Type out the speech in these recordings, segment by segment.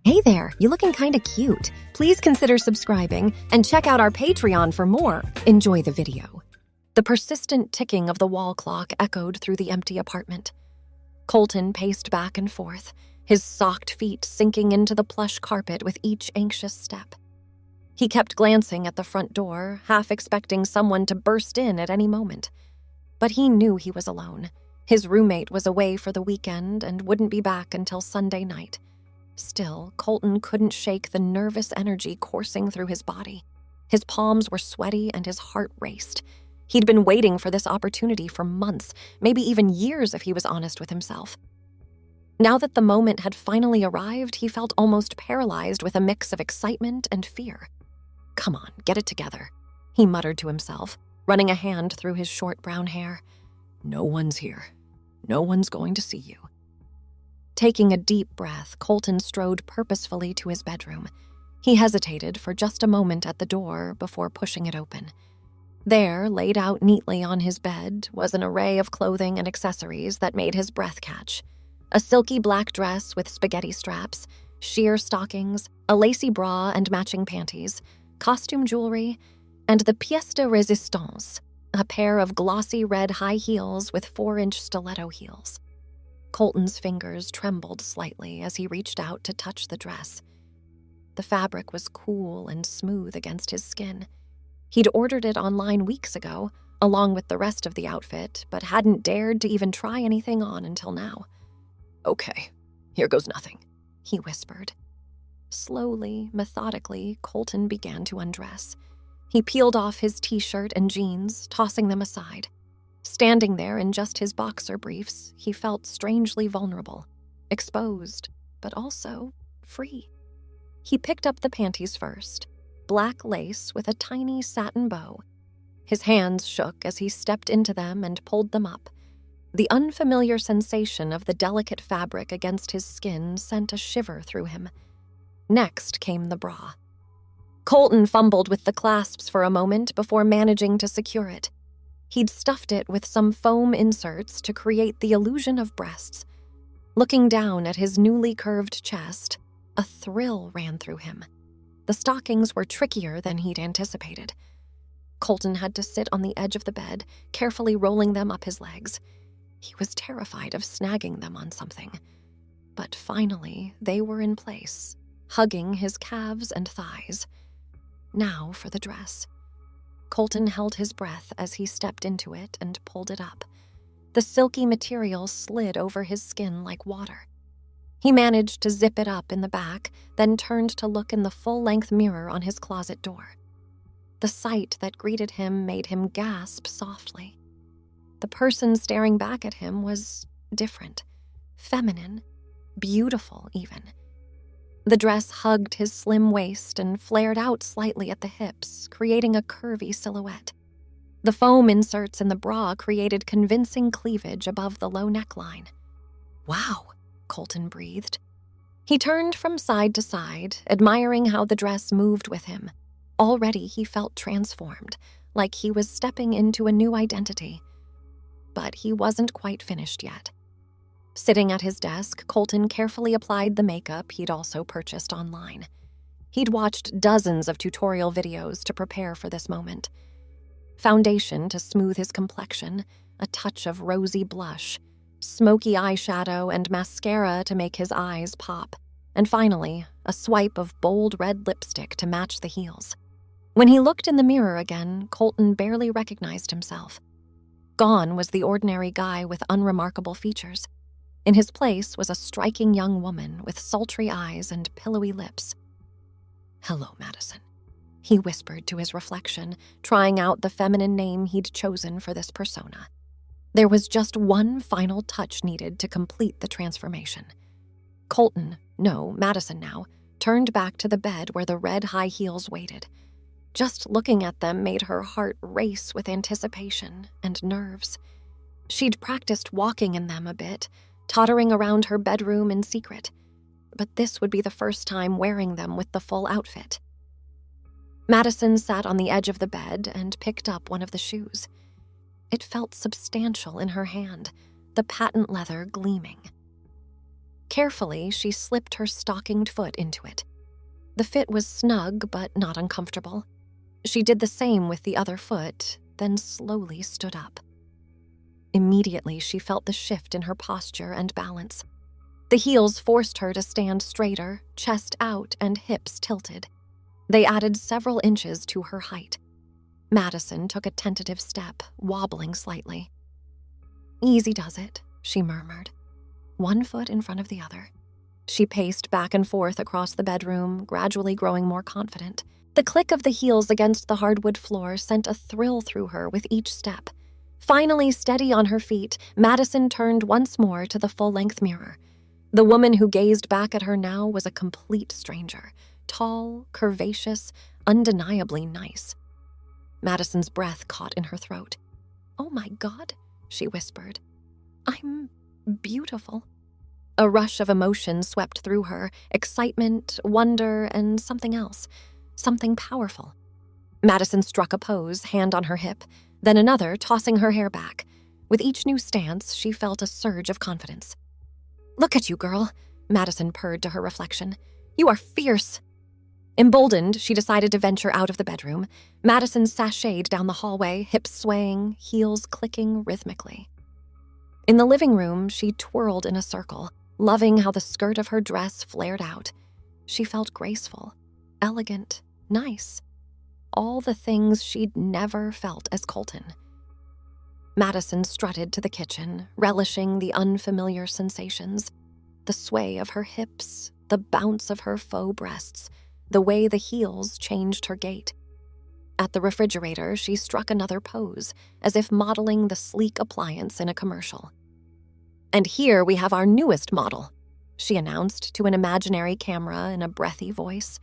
Hey there, you looking kinda cute. Please consider subscribing and check out our Patreon for more. Enjoy the video. The persistent ticking of the wall clock echoed through the empty apartment. Colton paced back and forth, his socked feet sinking into the plush carpet with each anxious step. He kept glancing at the front door, half expecting someone to burst in at any moment. But he knew he was alone. His roommate was away for the weekend and wouldn't be back until Sunday night. Still, Colton couldn't shake the nervous energy coursing through his body. His palms were sweaty and his heart raced. He'd been waiting for this opportunity for months, maybe even years if he was honest with himself. Now that the moment had finally arrived, he felt almost paralyzed with a mix of excitement and fear. "Come on, get it together," he muttered to himself, running a hand through his short brown hair. "No one's here. No one's going to see you." Taking a deep breath, Colton strode purposefully to his bedroom. He hesitated for just a moment at the door before pushing it open. There, laid out neatly on his bed, was an array of clothing and accessories that made his breath catch. A silky black dress with spaghetti straps, sheer stockings, a lacy bra and matching panties, costume jewelry, and the pièce de résistance, a pair of glossy red high heels with 4-inch stiletto heels. Colton's fingers trembled slightly as he reached out to touch the dress. The fabric was cool and smooth against his skin. He'd ordered it online weeks ago, along with the rest of the outfit, but hadn't dared to even try anything on until now. "Okay, here goes nothing," he whispered. Slowly, methodically, Colton began to undress. He peeled off his t-shirt and jeans, tossing them aside. Standing there in just his boxer briefs, he felt strangely vulnerable, exposed, but also free. He picked up the panties first, black lace with a tiny satin bow. His hands shook as he stepped into them and pulled them up. The unfamiliar sensation of the delicate fabric against his skin sent a shiver through him. Next came the bra. Colton fumbled with the clasps for a moment before managing to secure it. He'd stuffed it with some foam inserts to create the illusion of breasts. Looking down at his newly curved chest, a thrill ran through him. The stockings were trickier than he'd anticipated. Colton had to sit on the edge of the bed, carefully rolling them up his legs. He was terrified of snagging them on something. But finally, they were in place, hugging his calves and thighs. Now for the dress. Colton held his breath as he stepped into it and pulled it up. The silky material slid over his skin like water. He managed to zip it up in the back, then turned to look in the full-length mirror on his closet door. The sight that greeted him made him gasp softly. The person staring back at him was different, feminine, beautiful even. The dress hugged his slim waist and flared out slightly at the hips, creating a curvy silhouette. The foam inserts in the bra created convincing cleavage above the low neckline. "Wow," Colton breathed. He turned from side to side, admiring how the dress moved with him. Already he felt transformed, like he was stepping into a new identity. But he wasn't quite finished yet. Sitting at his desk, Colton carefully applied the makeup he'd also purchased online. He'd watched dozens of tutorial videos to prepare for this moment. Foundation to smooth his complexion, a touch of rosy blush, smoky eyeshadow and mascara to make his eyes pop, and finally, a swipe of bold red lipstick to match the heels. When he looked in the mirror again, Colton barely recognized himself. Gone was the ordinary guy with unremarkable features. In his place was a striking young woman with sultry eyes and pillowy lips. "Hello, Madison," he whispered to his reflection, trying out the feminine name he'd chosen for this persona. There was just one final touch needed to complete the transformation. Madison now, turned back to the bed where the red high heels waited. Just looking at them made her heart race with anticipation and nerves. She'd practiced walking in them a bit, tottering around her bedroom in secret, but this would be the first time wearing them with the full outfit. Madison sat on the edge of the bed and picked up one of the shoes. It felt substantial in her hand, the patent leather gleaming. Carefully, she slipped her stockinged foot into it. The fit was snug but not uncomfortable. She did the same with the other foot, then slowly stood up. Immediately, she felt the shift in her posture and balance. The heels forced her to stand straighter, chest out and hips tilted. They added several inches to her height. Madison took a tentative step, wobbling slightly. "Easy does it," she murmured. One foot in front of the other. She paced back and forth across the bedroom, gradually growing more confident. The click of the heels against the hardwood floor sent a thrill through her with each step. Finally steady on her feet, Madison turned once more to the full-length mirror. The woman who gazed back at her now was a complete stranger. Tall, curvaceous, undeniably nice. Madison's breath caught in her throat. "Oh my God," she whispered. "I'm beautiful." A rush of emotion swept through her, excitement, wonder, and something else, something powerful. Madison struck a pose, hand on her hip, then another, tossing her hair back. With each new stance, she felt a surge of confidence. "Look at you, girl," Madison purred to her reflection. "You are fierce." Emboldened, she decided to venture out of the bedroom. Madison sashayed down the hallway, hips swaying, heels clicking rhythmically. In the living room, she twirled in a circle, loving how the skirt of her dress flared out. She felt graceful, elegant, nice. All the things she'd never felt as Colton. Madison strutted to the kitchen, relishing the unfamiliar sensations. The sway of her hips, the bounce of her faux breasts, the way the heels changed her gait. At the refrigerator, she struck another pose, as if modeling the sleek appliance in a commercial. "And here we have our newest model," she announced to an imaginary camera in a breathy voice.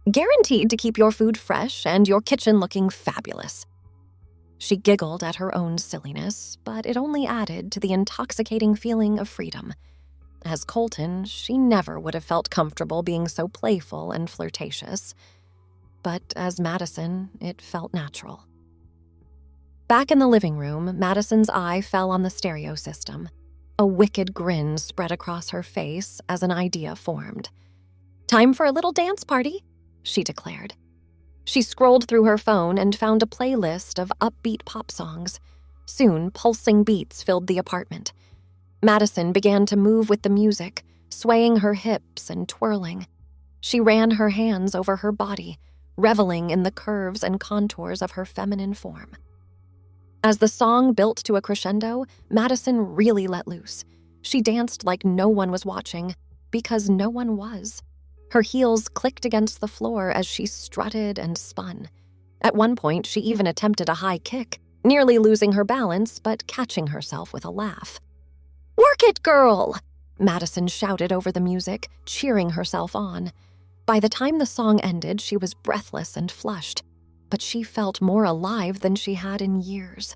"Guaranteed to keep your food fresh and your kitchen looking fabulous." She giggled at her own silliness, but it only added to the intoxicating feeling of freedom. As Colton, she never would have felt comfortable being so playful and flirtatious. But as Madison, it felt natural. Back in the living room, Madison's eye fell on the stereo system. A wicked grin spread across her face as an idea formed. "Time for a little dance party," she declared. She scrolled through her phone and found a playlist of upbeat pop songs. Soon, pulsing beats filled the apartment. Madison began to move with the music, swaying her hips and twirling. She ran her hands over her body, reveling in the curves and contours of her feminine form. As the song built to a crescendo, Madison really let loose. She danced like no one was watching, because no one was. Her heels clicked against the floor as she strutted and spun. At one point, she even attempted a high kick, nearly losing her balance but catching herself with a laugh. "Work it, girl!" Madison shouted over the music, cheering herself on. By the time the song ended, she was breathless and flushed, but she felt more alive than she had in years.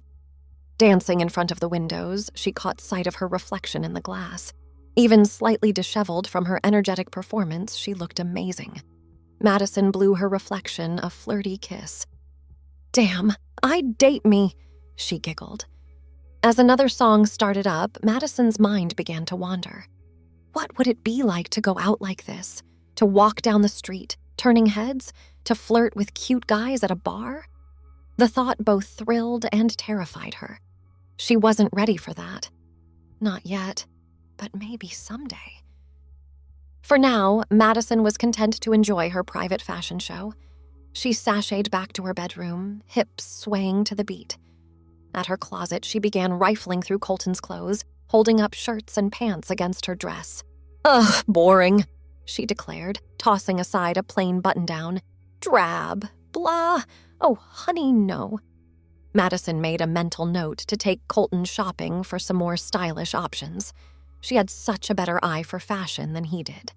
Dancing in front of the windows, she caught sight of her reflection in the glass. Even slightly disheveled from her energetic performance, she looked amazing. Madison blew her reflection a flirty kiss. "Damn, I'd date me," she giggled. As another song started up, Madison's mind began to wander. What would it be like to go out like this? To walk down the street, turning heads? To flirt with cute guys at a bar? The thought both thrilled and terrified her. She wasn't ready for that. Not yet, but maybe someday. For now, Madison was content to enjoy her private fashion show. She sashayed back to her bedroom, hips swaying to the beat. At her closet, she began rifling through Colton's clothes, holding up shirts and pants against her dress. "Ugh, boring," she declared, tossing aside a plain button-down. "Drab, blah, oh honey, no." Madison made a mental note to take Colton shopping for some more stylish options. She had such a better eye for fashion than he did.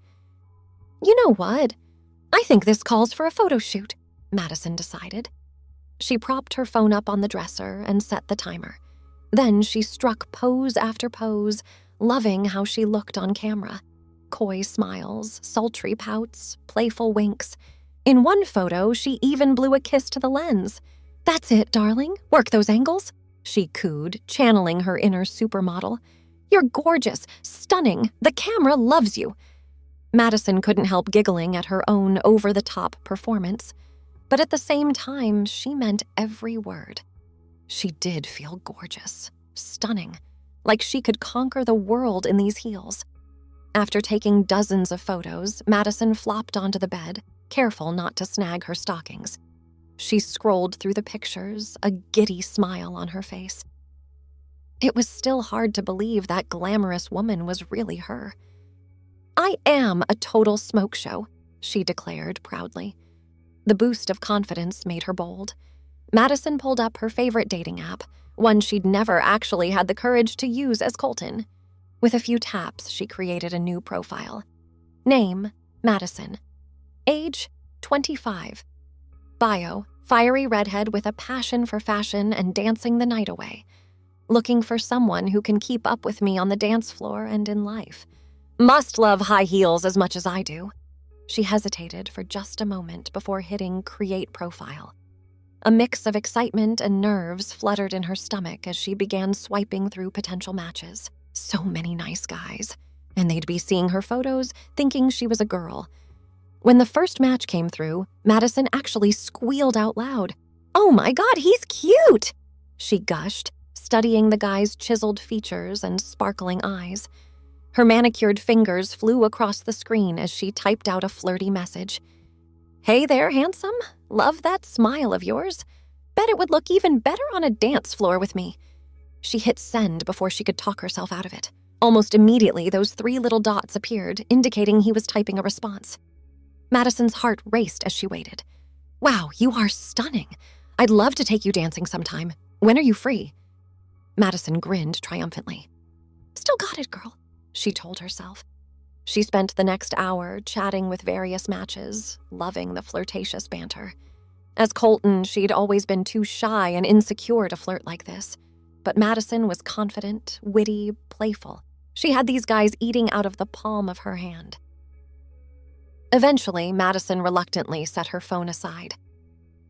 "You know what? I think this calls for a photo shoot," Madison decided. She propped her phone up on the dresser and set the timer. Then she struck pose after pose, loving how she looked on camera. Coy smiles, sultry pouts, playful winks. In one photo, she even blew a kiss to the lens. "That's it, darling. Work those angles," she cooed, channeling her inner supermodel. You're gorgeous, stunning. The camera loves you." Madison couldn't help giggling at her own over-the-top performance, but at the same time, she meant every word. She did feel gorgeous, stunning, like she could conquer the world in these heels. After taking dozens of photos, Madison flopped onto the bed, careful not to snag her stockings. She scrolled through the pictures, a giddy smile on her face. It was still hard to believe that glamorous woman was really her. "I am a total smoke show," she declared proudly. The boost of confidence made her bold. Madison pulled up her favorite dating app, one she'd never actually had the courage to use as Colton. With a few taps, she created a new profile. Name, Madison. Age, 25. Bio, fiery redhead with a passion for fashion and dancing the night away. Looking for someone who can keep up with me on the dance floor and in life. Must love high heels as much as I do. She hesitated for just a moment before hitting Create Profile. A mix of excitement and nerves fluttered in her stomach as she began swiping through potential matches. So many nice guys, and they'd be seeing her photos, thinking she was a girl. When the first match came through, Madison actually squealed out loud. "Oh my God, he's cute!" she gushed, studying the guy's chiseled features and sparkling eyes. Her manicured fingers flew across the screen as she typed out a flirty message. "Hey there, handsome. Love that smile of yours. Bet it would look even better on a dance floor with me." She hit send before she could talk herself out of it. Almost immediately, those 3 little dots appeared, indicating he was typing a response. Madison's heart raced as she waited. "Wow, you are stunning. I'd love to take you dancing sometime. When are you free?" Madison grinned triumphantly. "Still got it, girl," she told herself. She spent the next hour chatting with various matches, loving the flirtatious banter. As Colton, she'd always been too shy and insecure to flirt like this. But Madison was confident, witty, playful. She had these guys eating out of the palm of her hand. Eventually, Madison reluctantly set her phone aside.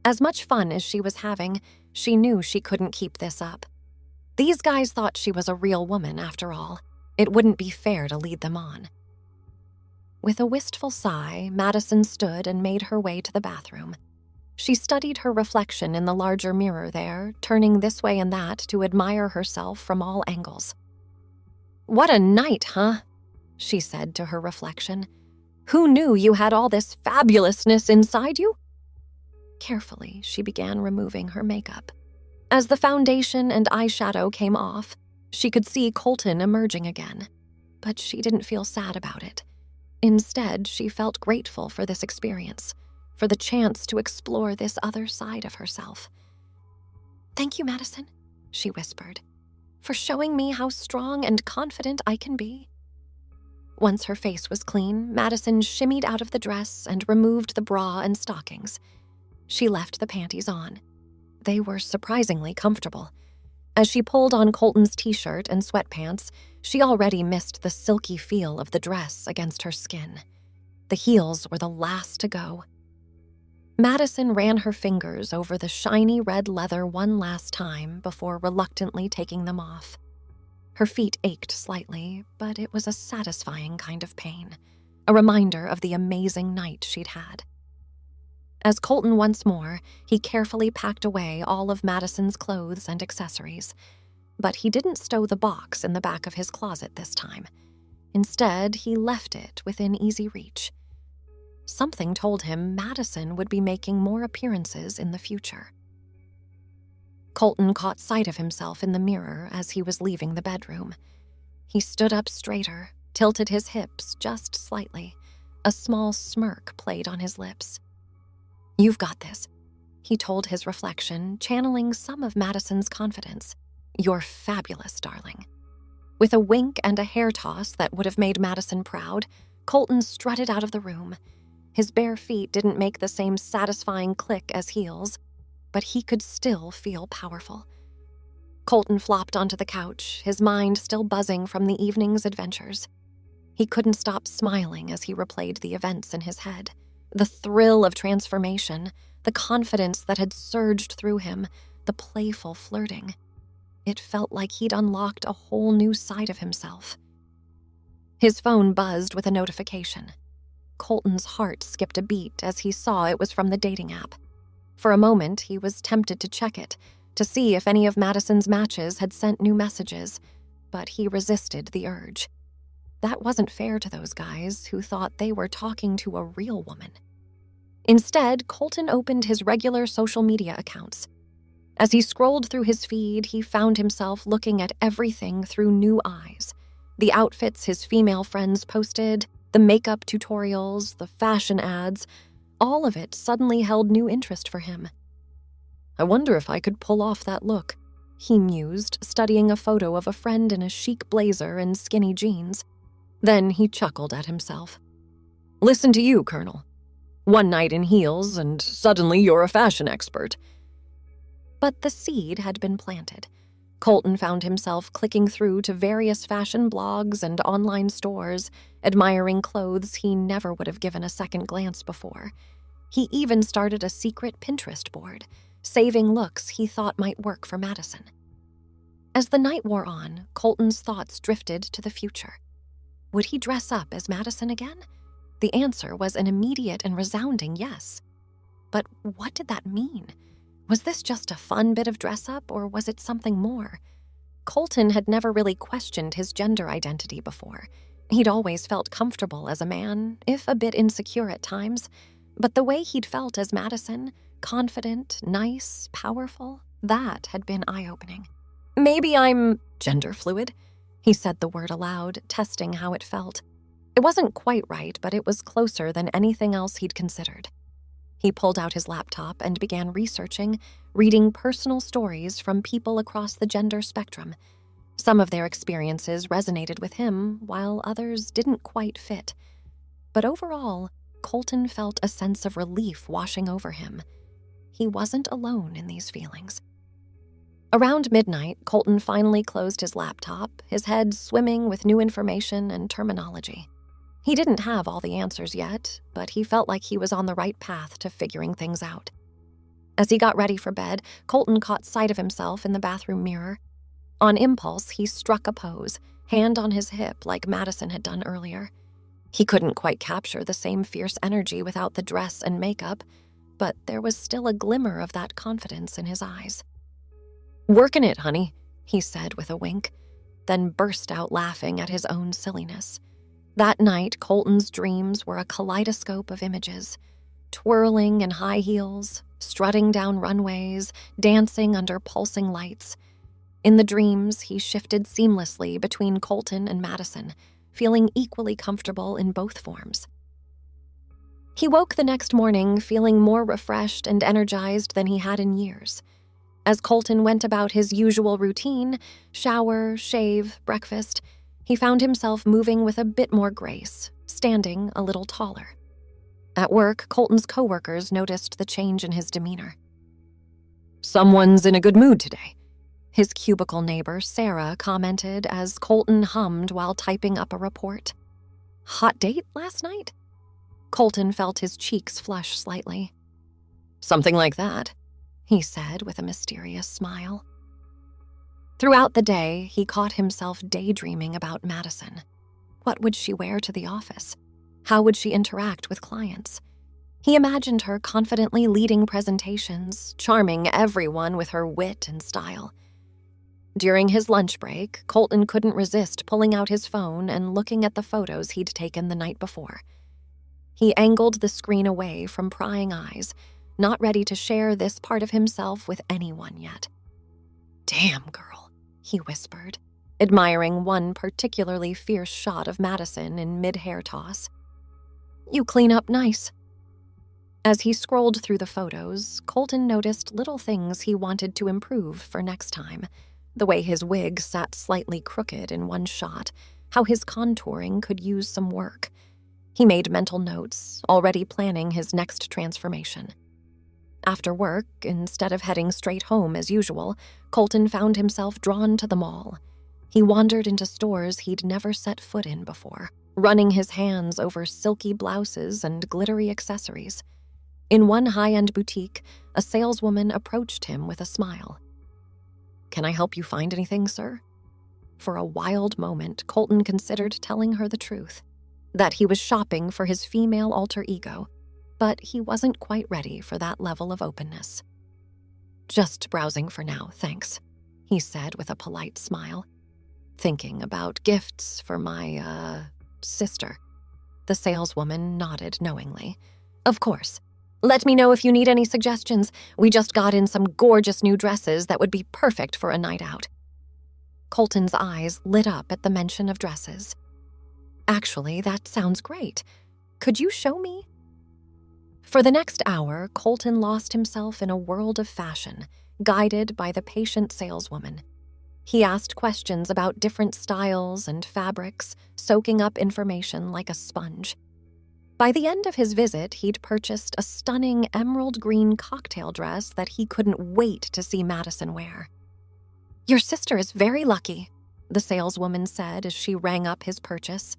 As much fun as she was having, she knew she couldn't keep this up. These guys thought she was a real woman, after all. It wouldn't be fair to lead them on. With a wistful sigh, Madison stood and made her way to the bathroom. She studied her reflection in the larger mirror there, turning this way and that to admire herself from all angles. "What a night, huh?" she said to her reflection. "Who knew you had all this fabulousness inside you?" Carefully, she began removing her makeup. As the foundation and eyeshadow came off, she could see Colton emerging again. But she didn't feel sad about it. Instead, she felt grateful for this experience, for the chance to explore this other side of herself. "Thank you, Madison," she whispered, "for showing me how strong and confident I can be." Once her face was clean, Madison shimmied out of the dress and removed the bra and stockings. She left the panties on. They were surprisingly comfortable. As she pulled on Colton's t-shirt and sweatpants, she already missed the silky feel of the dress against her skin. The heels were the last to go. Madison ran her fingers over the shiny red leather one last time before reluctantly taking them off. Her feet ached slightly, but it was a satisfying kind of pain, a reminder of the amazing night she'd had. As Colton once more, he carefully packed away all of Madison's clothes and accessories, but he didn't stow the box in the back of his closet this time. Instead, he left it within easy reach. Something told him Madison would be making more appearances in the future. Colton caught sight of himself in the mirror as he was leaving the bedroom. He stood up straighter, tilted his hips just slightly. A small smirk played on his lips. "You've got this," he told his reflection, channeling some of Madison's confidence. "You're fabulous, darling." With a wink and a hair toss that would have made Madison proud, Colton strutted out of the room. His bare feet didn't make the same satisfying click as heels, but he could still feel powerful. Colton flopped onto the couch, his mind still buzzing from the evening's adventures. He couldn't stop smiling as he replayed the events in his head. The thrill of transformation, the confidence that had surged through him, the playful flirting. It felt like he'd unlocked a whole new side of himself. His phone buzzed with a notification. Colton's heart skipped a beat as he saw it was from the dating app. For a moment, he was tempted to check it, to see if any of Madison's matches had sent new messages, but he resisted the urge. That wasn't fair to those guys who thought they were talking to a real woman. Instead, Colton opened his regular social media accounts. As he scrolled through his feed, he found himself looking at everything through new eyes. The outfits his female friends posted, the makeup tutorials, the fashion ads, all of it suddenly held new interest for him. "I wonder if I could pull off that look," he mused, studying a photo of a friend in a chic blazer and skinny jeans. Then he chuckled at himself. "Listen to you, Colonel. One night in heels, and suddenly you're a fashion expert." But the seed had been planted. Colton found himself clicking through to various fashion blogs and online stores, admiring clothes he never would have given a second glance before. He even started a secret Pinterest board, saving looks he thought might work for Madison. As the night wore on, Colton's thoughts drifted to the future. Would he dress up as Madison again? The answer was an immediate and resounding yes. But what did that mean? Was this just a fun bit of dress-up, or was it something more? Colton had never really questioned his gender identity before. He'd always felt comfortable as a man, if a bit insecure at times. But the way he'd felt as Madison, confident, nice, powerful, that had been eye-opening. "Maybe I'm gender fluid," he said the word aloud, testing how it felt. It wasn't quite right, but it was closer than anything else he'd considered. He pulled out his laptop and began researching, reading personal stories from people across the gender spectrum. Some of their experiences resonated with him, while others didn't quite fit. But overall, Colton felt a sense of relief washing over him. He wasn't alone in these feelings. Around midnight, Colton finally closed his laptop, his head swimming with new information and terminology. He didn't have all the answers yet, but he felt like he was on the right path to figuring things out. As he got ready for bed, Colton caught sight of himself in the bathroom mirror. On impulse, he struck a pose, hand on his hip like Madison had done earlier. He couldn't quite capture the same fierce energy without the dress and makeup, but there was still a glimmer of that confidence in his eyes. "Working it, honey," he said with a wink, then burst out laughing at his own silliness. That night, Colton's dreams were a kaleidoscope of images, twirling in high heels, strutting down runways, dancing under pulsing lights. In the dreams, he shifted seamlessly between Colton and Madison, feeling equally comfortable in both forms. He woke the next morning feeling more refreshed and energized than he had in years. As Colton went about his usual routine, shower, shave, breakfast, he found himself moving with a bit more grace, standing a little taller. At work, Colton's coworkers noticed the change in his demeanor. "Someone's in a good mood today," his cubicle neighbor, Sarah, commented as Colton hummed while typing up a report. "Hot date last night?" Colton felt his cheeks flush slightly. "Something like that," he said with a mysterious smile. Throughout the day, he caught himself daydreaming about Madison. What would she wear to the office? How would she interact with clients? He imagined her confidently leading presentations, charming everyone with her wit and style. During his lunch break, Colton couldn't resist pulling out his phone and looking at the photos he'd taken the night before. He angled the screen away from prying eyes, not ready to share this part of himself with anyone yet. "Damn, girl," he whispered, admiring one particularly fierce shot of Madison in mid-hair toss. "You clean up nice." As he scrolled through the photos, Colton noticed little things he wanted to improve for next time. The way his wig sat slightly crooked in one shot, how his contouring could use some work. He made mental notes, already planning his next transformation. After work, instead of heading straight home as usual, Colton found himself drawn to the mall. He wandered into stores he'd never set foot in before, running his hands over silky blouses and glittery accessories. In one high-end boutique, a saleswoman approached him with a smile. "Can I help you find anything, sir?" For a wild moment, Colton considered telling her the truth, that he was shopping for his female alter ego, but he wasn't quite ready for that level of openness. "Just browsing for now, thanks," he said with a polite smile. "Thinking about gifts for my, sister." The saleswoman nodded knowingly. "Of course. Let me know if you need any suggestions. We just got in some gorgeous new dresses that would be perfect for a night out." Colton's eyes lit up at the mention of dresses. "Actually, that sounds great. Could you show me?" For the next hour, Colton lost himself in a world of fashion, guided by the patient saleswoman. He asked questions about different styles and fabrics, soaking up information like a sponge. By the end of his visit, he'd purchased a stunning emerald green cocktail dress that he couldn't wait to see Madison wear. "Your sister is very lucky," the saleswoman said as she rang up his purchase.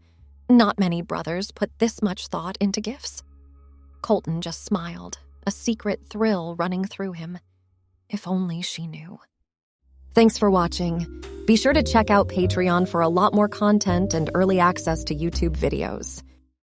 "Not many brothers put this much thought into gifts." Colton just smiled, a secret thrill running through him. If only she knew. Thanks for watching. Be sure to check out Patreon for a lot more content and early access to YouTube videos.